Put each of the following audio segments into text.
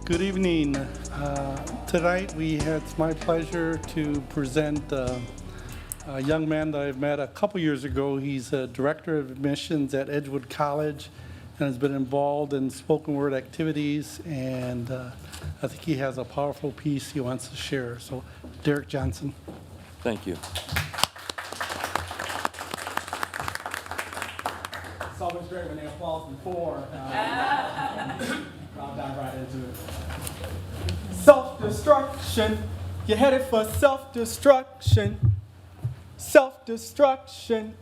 Good evening. Tonight it's my pleasure to present a young man that I've met a couple years ago. He's a director of admissions at Edgewood College and has been involved in spoken word activities, and I think he has a powerful piece he wants to share. So, Derek Johnson. Thank you. It's always great when they applaud before. I'll dive right into it. Self-destruction. You're headed for self-destruction. Self-destruction.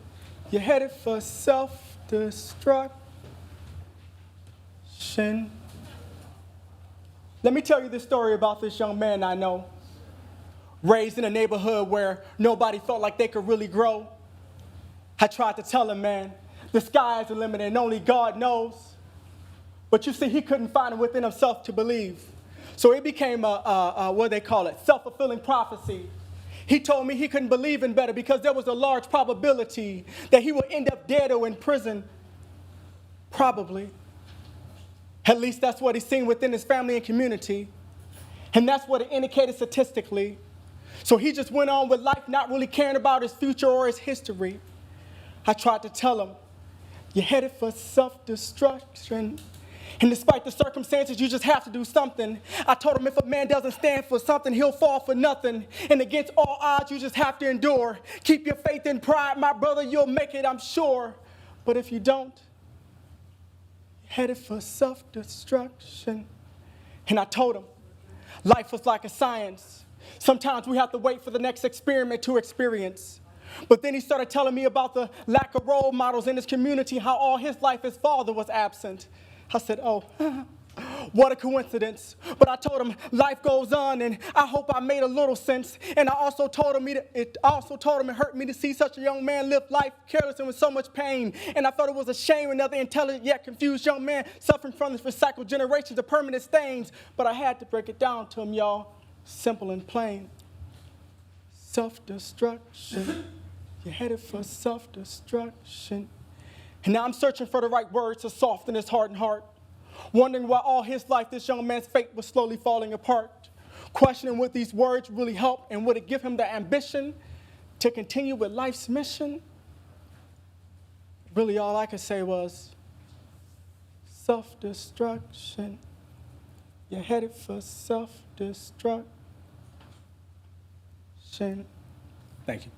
You're headed for self-destruction. Let me tell you this story about this young man I know. Raised in a neighborhood where nobody felt like they could really grow. I tried to tell him, man, the sky is the limit and only God knows. But you see, he couldn't find it within himself to believe. So it became what they call it, self-fulfilling prophecy. He told me he couldn't believe in better because there was a large probability that he would end up dead or in prison. Probably. At least that's what he's seen within his family and community. And that's what it indicated statistically. So he just went on with life, not really caring about his future or his history. I tried to tell him, you're headed for self-destruction. And despite the circumstances, you just have to do something. I told him if a man doesn't stand for something, he'll fall for nothing. And against all odds, you just have to endure. Keep your faith in pride, my brother, you'll make it, I'm sure. But if you don't, you're headed for self-destruction. And I told him, life was like a science. Sometimes we have to wait for the next experiment to experience. But then he started telling me about the lack of role models in his community, how all his life his father was absent. I said, oh, what a coincidence. But I told him life goes on, and I hope I made a little sense. And I also told him it hurt me to see such a young man live life careless and with so much pain. And I thought it was a shame another intelligent yet confused young man suffering from this recycled generations of permanent stains. But I had to break it down to him, y'all, simple and plain. Self-destruction. You're headed for self-destruction. And now I'm searching for the right words to soften his hardened heart, wondering why all his life this young man's fate was slowly falling apart, questioning would these words really help and would it give him the ambition to continue with life's mission? Really all I could say was self-destruction. You're headed for self-destruction. Thank you.